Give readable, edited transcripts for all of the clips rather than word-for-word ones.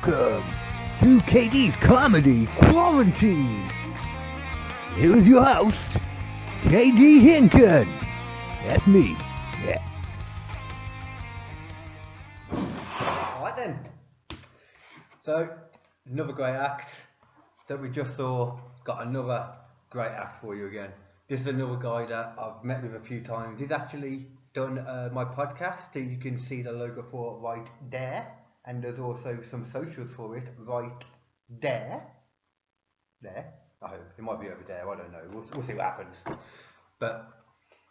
welcome to KD's Comedy Quarantine. Here is your host, KD Hinken. That's me. Yeah. Alright then. So, another great act that we just saw. Got another great act for you again. This is another guy that I've met with a few times. He's actually done my podcast. You can see the logo for it right there. And there's also some socials for it right there. There. I hope. It might be over there. I don't know. We'll see what happens. But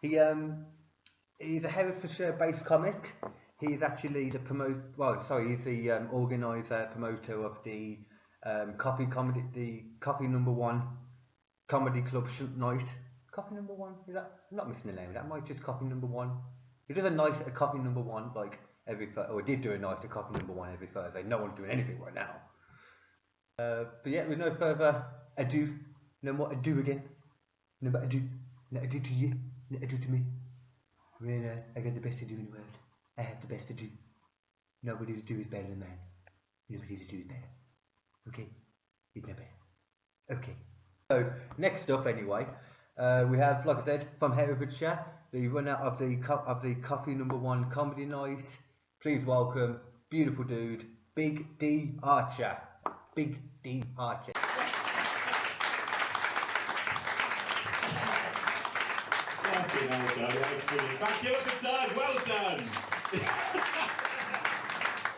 he's a Herefordshire-based comic. He's actually the he's the organizer, promoter of the Copy Number One Comedy Club night. Copy Number One? Is that? I'm not missing the name. That might just Copy Number One. He does a night at Copy Number One like every or did do a night at Copy Number One every Thursday. No one's doing anything right now. But yeah, with no further ado, no more ado again. No more ado. No ado to you. No ado to me. I got the best to do in the world. I have the best to do. Nobody's do is better than mine. Nobody's do is better. Okay? It's not better. Okay. So, next up anyway, we have, like I said, from Herefordshire, the runner of the Copy Number One Comedy Night. Please welcome, beautiful dude, Big D Archer. Big D Archer. Thank you, well done.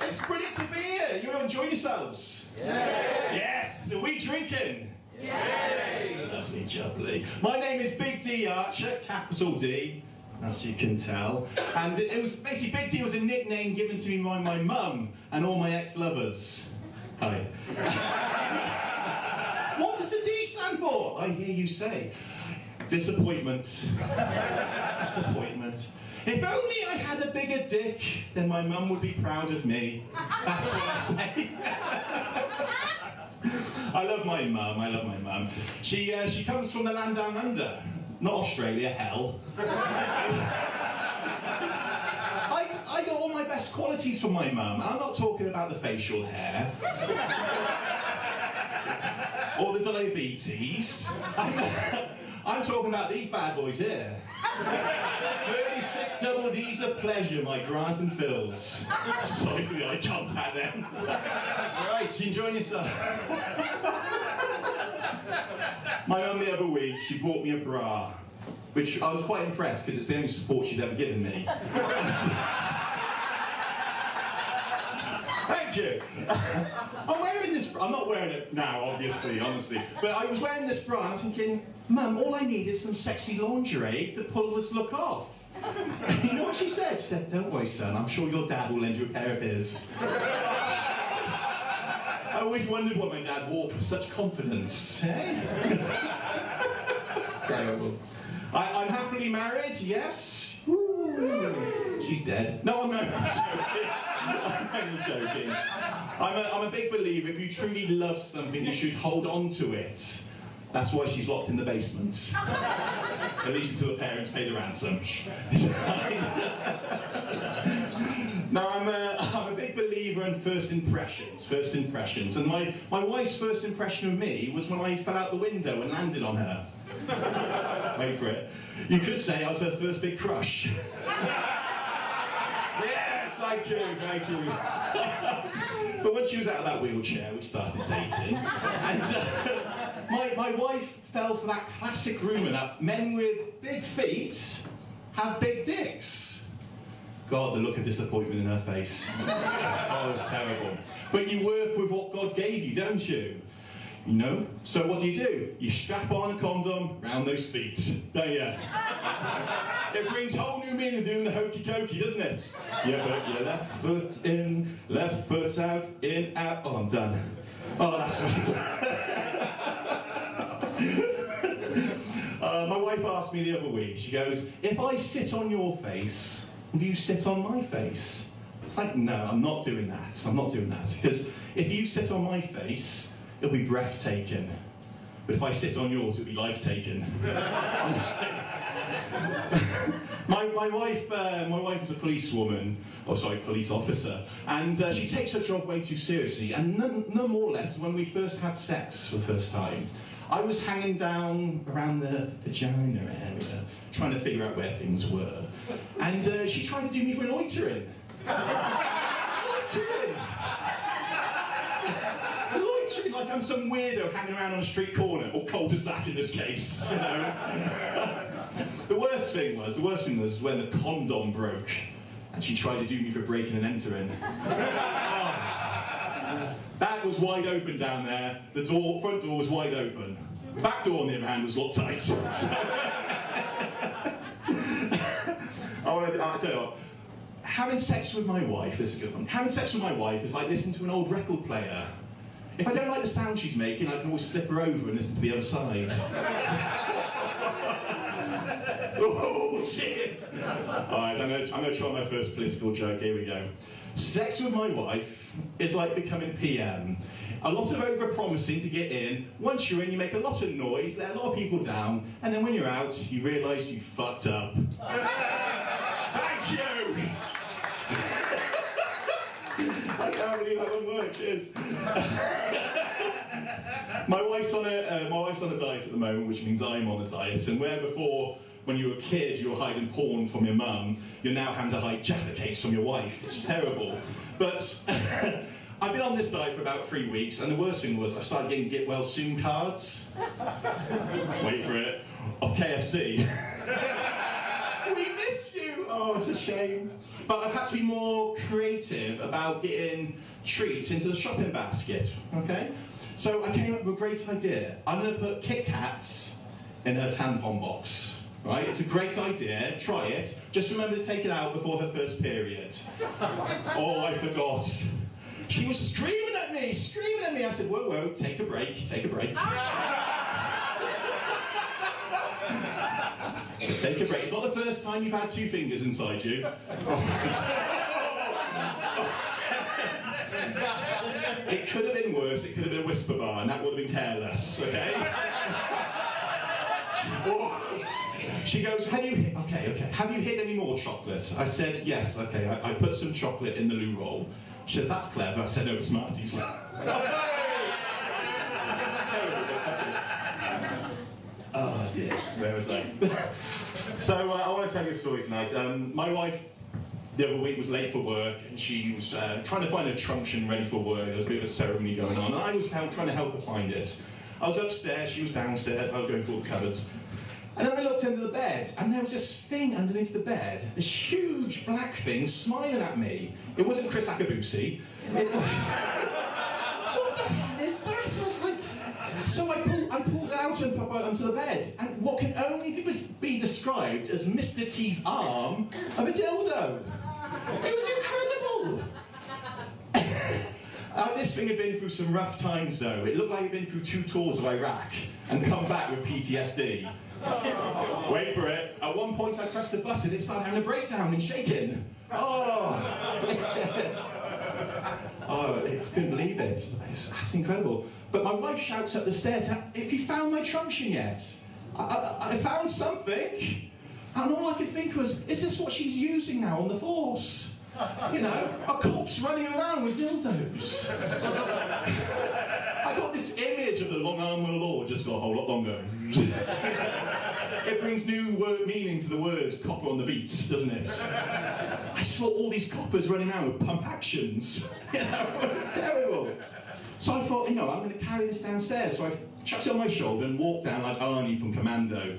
It's brilliant to be here. You enjoy yourselves? Yes. Yes. Are we drinking? Yes. Lovely jubbly. My name is Big D Archer, capital D, as you can tell. And it was basically Big D was a nickname given to me by my mum and all my ex-lovers. Hi. What does the D stand for? I hear you say. Disappointment. Disappointment. If only I had a bigger dick, then my mum would be proud of me. That's what I say. I love my mum. She comes from the land down under. Not Australia, hell. I got all my best qualities from my mum. I'm not talking about the facial hair. Or the diabetes. I'm talking about these bad boys here. 36 double D's of pleasure, my Grant and Phils. Sorry for the eye contact then. Right, you enjoying yourself? My mum the other week, she bought me a bra, which I was quite impressed because it's the only support she's ever given me. Thank you. I'm wearing this bra. I'm not wearing it now, obviously, honestly. But I was wearing this bra and I'm thinking, Mum, all I need is some sexy lingerie to pull this look off. You know what she said? She said, don't worry, son, I'm sure your dad will lend you a pair of his. I always wondered what my dad wore with such confidence. Eh? Terrible. I'm happily married, yes. Ooh. She's dead. No, I'm not. I'm only joking. I'm a big believer, if you truly love something, you should hold on to it. That's why she's locked in the basement. At least until the parents pay the ransom. Now, I'm a big believer in first impressions. And my wife's first impression of me was when I fell out the window and landed on her. Wait for it. You could say I was her first big crush. Yes, thank you. But when she was out of that wheelchair, we started dating. And my wife fell for that classic rumour that men with big feet have big dicks. God, the look of disappointment in her face. Oh, it's terrible. But you work with what God gave you, don't you? You know? So what do? You strap on a condom round those feet, don't you? It brings whole new meaning doing the hokey cokey, doesn't it? You put your left foot in, left foot out, in, out. Oh, I'm done. Oh, that's right. My wife asked me the other week, she goes, if I sit on your face, will you sit on my face? It's like, no, I'm not doing that. Because if you sit on my face, it'll be breathtaking. but if I sit on yours, it'll be life taken. My wife is a policewoman, police officer, and she takes her job way too seriously. And no more or less, when we first had sex for the first time, I was hanging down around the vagina area, trying to figure out where things were, and she tried to do me for loitering. Loitering! Loitering like I'm some weirdo hanging around on a street corner, or cul-de-sac in this case, you know. The worst thing was when the condom broke and she tried to do me for breaking and entering. That was wide open down there. The front door was wide open. The back door, on the other hand, was locked tight. I'll tell you what, having sex with my wife, this is a good one. Having sex with my wife is like listening to an old record player. If I don't like the sound she's making, I can always flip her over and listen to the other side. Oh, shit! Alright, I'm gonna try my first political joke. Here we go. Sex with my wife is like becoming PM. A lot of over-promising to get in. Once you're in, you make a lot of noise, let a lot of people down, and then when you're out, you realise you fucked up. Thank you! I can't believe that one worked, cheers. My wife's on a diet at the moment, which means I'm on a diet, and where before, when you were a kid, you were hiding porn from your mum, you're now having to hide Jaffa cakes from your wife. It's terrible. But I've been on this diet for about 3 weeks, and the worst thing was I started getting get well soon cards. Wait for it. Of KFC. We miss you! Oh, it's a shame. But I've had to be more creative about getting treats into the shopping basket, okay? So I came up with a great idea. I'm going to put Kit Kats in her tampon box, right? It's a great idea. Try it. Just remember to take it out before her first period. Oh, I forgot. She was screaming at me. I said, whoa, whoa, take a break, take a break. So take a break. It's not the first time you've had 2 fingers inside you. It could have been worse. It could have been a whisper bar, and that would have been careless, okay? She goes, have you hid any more chocolate? I said, yes, okay, I put some chocolate in the loo roll. She says, that's clever. I said, no, it's Smarties. Oh dear, where was I? So I want to tell you a story tonight. My wife the other week was late for work, and she was trying to find her truncheon ready for work. There was a bit of a ceremony going on, and I was trying to help her find it. I was upstairs, she was downstairs, I was going through all the cupboards. And then I looked under the bed, and there was this thing underneath the bed, this huge black thing smiling at me. It wasn't Chris Akabusi. What the hell is that? I was like... So I pulled it out and put it onto the bed, and what can only be described as Mr. T's arm of a dildo. It was incredible! This thing had been through some rough times though. It looked like it had been through 2 tours of Iraq and come back with PTSD. Wait for it. At one point I pressed the button, it started having a breakdown and shaking. Oh! Oh, I couldn't believe it. It's incredible. But my wife shouts up the stairs, have you found my truncheon yet? I found something. And all I could think was, is this what she's using now on the force? You know, a corpse running around with dildos. I got this image of the long arm of the law, just got a whole lot longer. It brings new meaning to the words copper on the beat, doesn't it? I saw all these coppers running around with pump actions. You know, it's terrible. So I thought, you know, I'm going to carry this downstairs. So I chucked it on my shoulder and walked down like Arnie from Commando.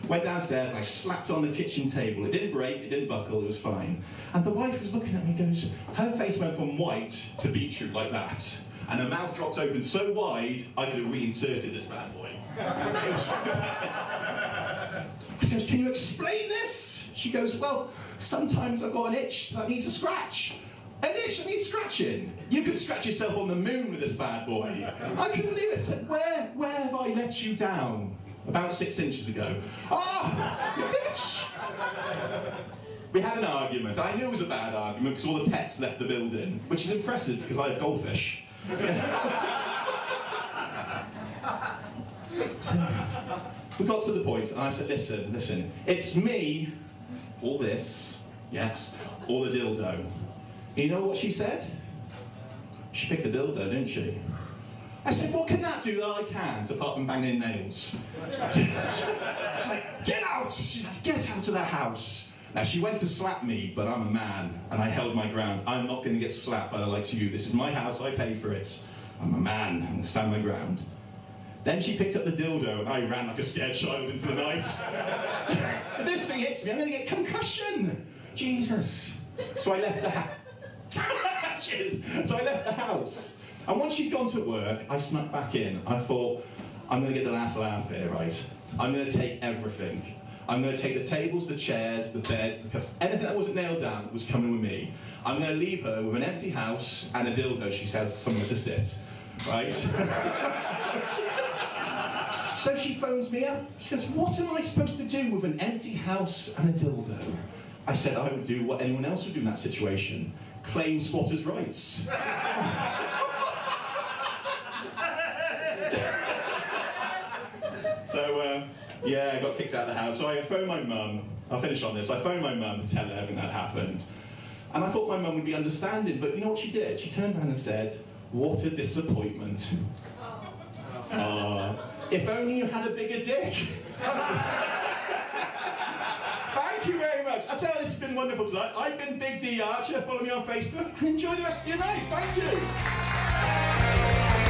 Went downstairs and I slapped it on the kitchen table. It didn't break, it didn't buckle, it was fine. And the wife was looking at me and goes, her face went from white to beetroot like that. And her mouth dropped open so wide, I could have reinserted this bad boy. It was so bad. I goes, can you explain this? She goes, well, sometimes I've got an itch that needs a scratch. An itch that needs scratching. You could scratch yourself on the moon with this bad boy. I couldn't believe it. I said, where have I let you down? About 6 inches ago. Ah, you bitch! We had an argument. I knew it was a bad argument because all the pets left the building, which is impressive because I have goldfish. So, we got to the point, and I said, listen, it's me, all this, yes, all the dildo. You know what she said? She picked the dildo, didn't she? I said, what can that do that I can't, apart from banging nails? She's like, get out! She's like, get out of the house. Now, she went to slap me, but I'm a man, and I held my ground. I'm not going to get slapped by the likes of you. This is my house, I pay for it. I'm a man, I'm going to stand my ground. Then she picked up the dildo, and I ran like a scared child into the night. If this thing hits me, I'm going to get concussion. Jesus. So I left the house. So I left the house. And once she'd gone to work, I snuck back in. I thought, I'm going to get the last laugh here, right? I'm going to take everything. I'm going to take the tables, the chairs, the beds, the cups, anything that wasn't nailed down was coming with me. I'm going to leave her with an empty house and a dildo she has somewhere to sit, right? So she phones me up. She goes, what am I supposed to do with an empty house and a dildo? I said I would do what anyone else would do in that situation. Claim squatters' rights. So, yeah, I got kicked out of the house. So I phoned my mum. I'll finish on this. I phoned my mum to tell her everything that happened. And I thought my mum would be understanding, but you know what she did? She turned around and said, what a disappointment. If only you had a bigger dick. Thank you very much. I tell you, this has been wonderful tonight. I've been Big D Archer. Follow me on Facebook and enjoy the rest of your night. Thank you.